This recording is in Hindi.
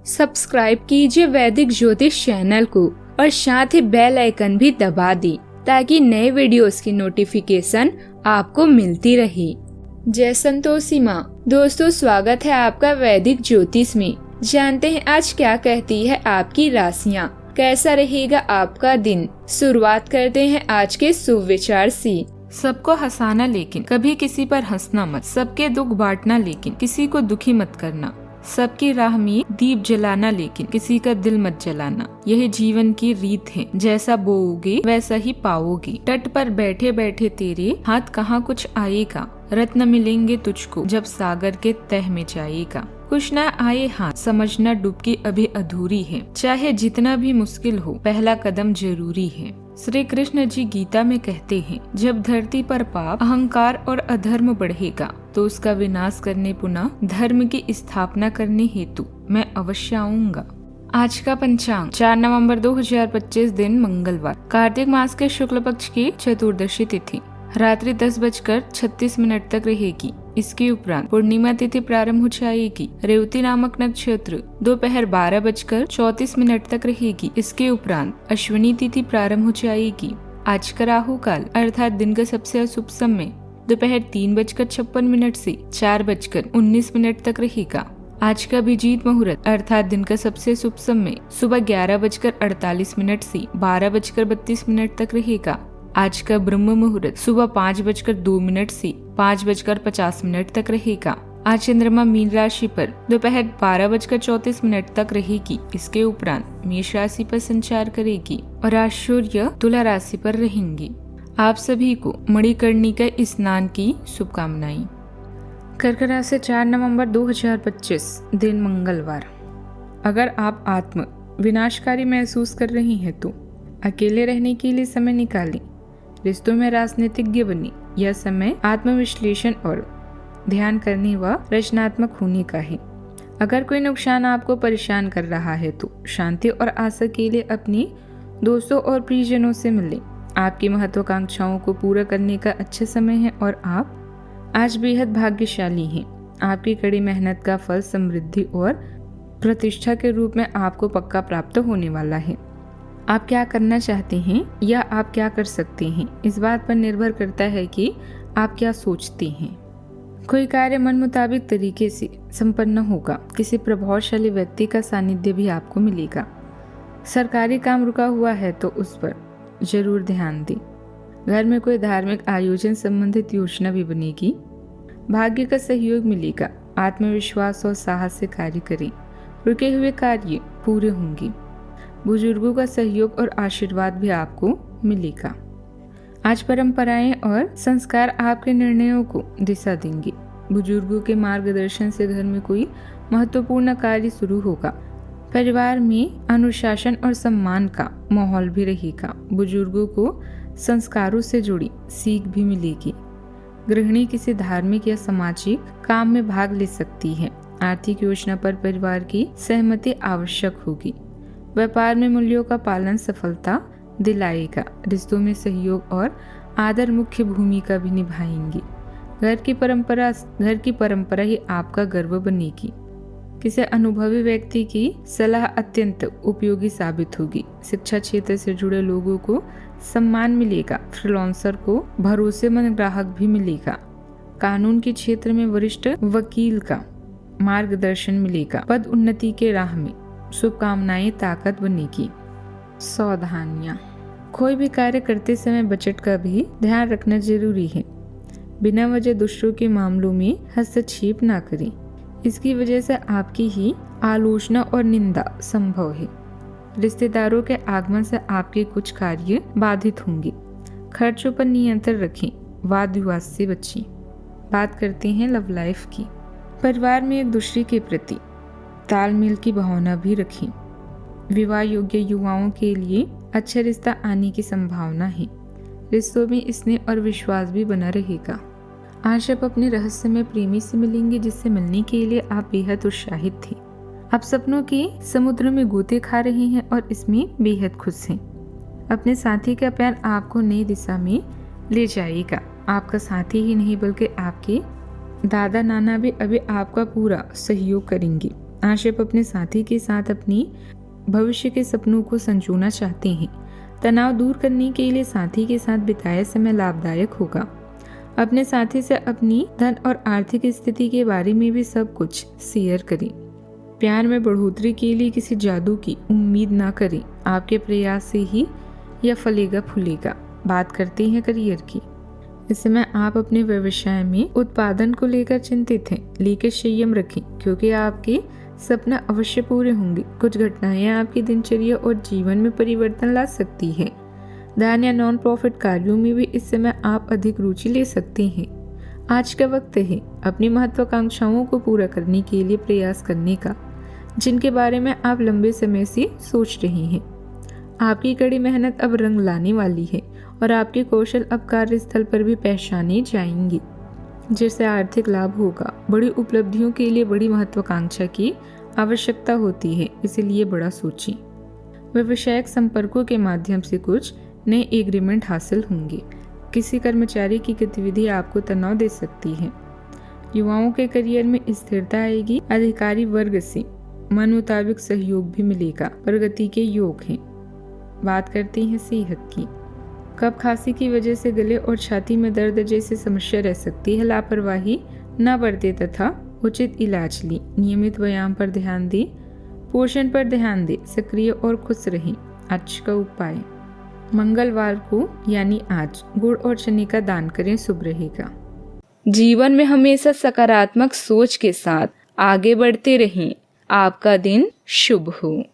सब्सक्राइब कीजिए वैदिक ज्योतिष चैनल को और साथ ही बेल आइकन भी दबा दी ताकि नए वीडियोस की नोटिफिकेशन आपको मिलती रहे। जय संतोषी माँ। दोस्तों, स्वागत है आपका वैदिक ज्योतिष में। जानते हैं आज क्या कहती है आपकी राशियाँ, कैसा रहेगा आपका दिन। शुरुआत करते हैं आज के शुभ विचार से। सबको हंसाना लेकिन कभी किसी पर हंसना मत। सबके दुख बांटना लेकिन किसी को दुखी मत करना। सबकी राह में दीप जलाना लेकिन किसी का दिल मत जलाना। यही जीवन की रीत है, जैसा बोओगे वैसा ही पाओगे। तट पर बैठे बैठे तेरे हाथ कहाँ कुछ आएगा। रत्न मिलेंगे तुझको जब सागर के तह में जाएगा। कुछ न आए हाथ, समझना डुबकी अभी अधूरी है। चाहे जितना भी मुश्किल हो, पहला कदम जरूरी है। श्री कृष्ण जी गीता में कहते हैं, जब धरती पर पाप, अहंकार और अधर्म बढ़ेगा तो उसका विनाश करने पुनः धर्म की स्थापना करने हेतु मैं अवश्य आऊंगा। आज का पंचांग 4 नवंबर 2025 दिन मंगलवार, कार्तिक मास के शुक्ल पक्ष की चतुर्दशी तिथि रात्रि 10:36 तक रहेगी। इसके उपरांत पूर्णिमा तिथि प्रारंभ हो जाएगी। रेवती नामक नक्षत्र दोपहर 12:34 तक रहेगी। इसके उपरांत अश्विनी तिथि प्रारंभ हो जाएगी। आज का राहु काल अर्थात दिन का सबसे अशुभ समय दोपहर 3:56 से 4:19 तक रहेगा। आज का अभिजीत मुहूर्त अर्थात दिन का सबसे शुभ समय सुबह 11:48 से 12:32 तक रहेगा। आज का ब्रह्म मुहूर्त सुबह 5:02 से 5:50 तक रहेगा। आज चंद्रमा मीन राशि पर दोपहर 12:34 तक रहेगी। इसके उपरांत मेष राशि पर संचार करेगी और आज सूर्य तुला राशि पर रहेंगी। आप सभी को मणिकर्णिका स्नान की शुभकामनाएं। कर्क राशि 4 नवंबर 2025 दिन मंगलवार। अगर आप आत्म विनाशकारी महसूस कर रही हैं तो अकेले रहने के लिए समय निकालें। रिश्तों में राजनीतिज्ञ बनी। यह समय आत्मविश्लेषण और ध्यान करने व रचनात्मक होने का है। अगर कोई नुकसान आपको परेशान कर रहा है तो शांति और आशा के लिए अपने दोस्तों और प्रियजनों से मिलें। आपकी महत्वाकांक्षाओं को पूरा करने का अच्छा समय है और आप आज बेहद भाग्यशाली हैं। आपकी कड़ी मेहनत का फल समृद्धि और प्रतिष्ठा के रूप में आपको पक्का प्राप्त होने वाला है। आप क्या करना चाहते हैं या आप क्या कर सकते हैं, इस बात पर निर्भर करता है कि आप क्या सोचते हैं। कोई कार्य मन मुताबिक तरीके से संपन्न होगा। किसी प्रभावशाली व्यक्ति का सानिध्य भी आपको मिलेगा। सरकारी काम रुका हुआ है तो उस पर जरूर ध्यान दें। घर में कोई धार्मिक आयोजन संबंधित योजना भी बनेगी। भाग्य का सहयोग मिलेगा। आत्मविश्वास और साहस से कार्य करें। रुके हुए कार्य पूरे होंगे। बुजुर्गों का सहयोग और आशीर्वाद भी आपको मिलेगा। आज परंपराएं और संस्कार आपके निर्णयों को दिशा देंगे। बुजुर्गों के मार्गदर्शन से घर में कोई महत्वपूर्ण कार्य शुरू होगा। परिवार में अनुशासन और सम्मान का माहौल भी रहेगा। बुजुर्गों को संस्कारों से जुड़ी सीख भी मिलेगी। गृहिणी किसी धार्मिक या सामाजिक काम में भाग ले सकती है। आर्थिक योजना पर परिवार की सहमति आवश्यक होगी। व्यापार में मूल्यों का पालन सफलता दिलाएगा। रिश्तों में सहयोग और आदर मुख्य भूमिका भी निभाएंगी। घर की परंपरा ही आपका गर्व बनेगी। किसी अनुभवी व्यक्ति की सलाह अत्यंत उपयोगी साबित होगी। शिक्षा क्षेत्र से जुड़े लोगों को सम्मान मिलेगा। फ्रीलांसर को भरोसेमंद ग्राहक भी मिलेगा। कानून के क्षेत्र में वरिष्ठ वकील का मार्गदर्शन मिलेगा। पद उन्नति के राह में शुभकामनाएं ताकत बनेगी। सावधानियां। कोई भी कार्य करते समय बजट का भी ध्यान रखना जरूरी है। बिना वजह दूसरों के मामलों में हस्तक्षेप ना करें। इसकी वजह से आपकी ही आलोचना और निंदा संभव है। रिश्तेदारों के आगमन से आपके कुछ कार्य बाधित होंगे। खर्चों पर नियंत्रण रखें। वाद विवाद से बचें। बात करते हैं लव लाइफ की। परिवार में एक दूसरे के प्रति तालमेल की भावना भी रखें। विवाह योग्य युवाओं के लिए अच्छा रिश्ता आने की संभावना है। रिश्तों में स्नेह और विश्वास भी बना रहेगा। आज आप अपने रहस्यमय प्रेमी से मिलेंगे जिससे मिलने के लिए आप बेहद उत्साहित थे। आप सपनों के समुद्र में गोते खा रहे हैं और इसमें बेहद खुश हैं। अपने साथी का प्यार आपको नई दिशा में ले जाएगा। आपका साथी ही नहीं बल्कि आपके दादा नाना भी अभी आपका पूरा सहयोग करेंगे। आज आप अपने साथी के साथ अपनी भविष्य के सपनों को संजोना चाहते हैं। तनाव दूर करने के लिए साथी के साथ बिताया समय लाभदायक होगा। अपने साथी से अपनी धन और आर्थिक स्थिति के बारे में भी सब कुछ शेयर करें। प्यार में बढ़ोतरी के लिए किसी जादू की उम्मीद ना करें, आपके प्रयास से ही यह फलेगा फूलेगा। बात करते हैं करियर की। इस समय आप अपने व्यवसाय में उत्पादन को लेकर चिंतित हैं, लेकर संयम रखें क्योंकि आपके सपना अवश्य पूरे होंगे। कुछ घटनाएं आपकी दिनचर्या और जीवन में परिवर्तन ला सकती है। दान या नॉन प्रॉफिट कार्यों में भी इस समय आप अधिक रुचि ले सकते हैं। आज का वक्त है अपनी महत्वाकांक्षाओं को पूरा करने के लिए प्रयास करने का, जिनके बारे में आप लंबे समय से सोच रहे हैं। आपकी कड़ी मेहनत अब रंग लाने वाली है और आपके कौशल अब कार्यस्थल पर भी पहचाने जाएंगे, जिससे आर्थिक लाभ होगा। बड़ी उपलब्धियों के लिए बड़ी महत्वाकांक्षा की आवश्यकता होती है, इसलिए बड़ा सोचें। व्यावसायिक संपर्कों के माध्यम से कुछ नए एग्रीमेंट हासिल होंगे। किसी कर्मचारी की गतिविधि आपको तनाव दे सकती है। युवाओं के करियर में स्थिरता आएगी। अधिकारी वर्ग से मन मुताबिक सहयोग भी मिलेगा। प्रगति के योग हैं। बात करते हैं सेहत की। कफ खांसी की वजह से गले और छाती में दर्द जैसी समस्या रह सकती है। लापरवाही न बरतें तथा उचित इलाज लें। नियमित व्यायाम पर ध्यान दें। पोषण पर ध्यान दें। सक्रिय और खुश रहें। आज का उपाय, मंगलवार को यानी आज गुड़ और चने का दान करें, शुभ रहेगा। जीवन में हमेशा सकारात्मक सोच के साथ आगे बढ़ते रहें। आपका दिन शुभ हो।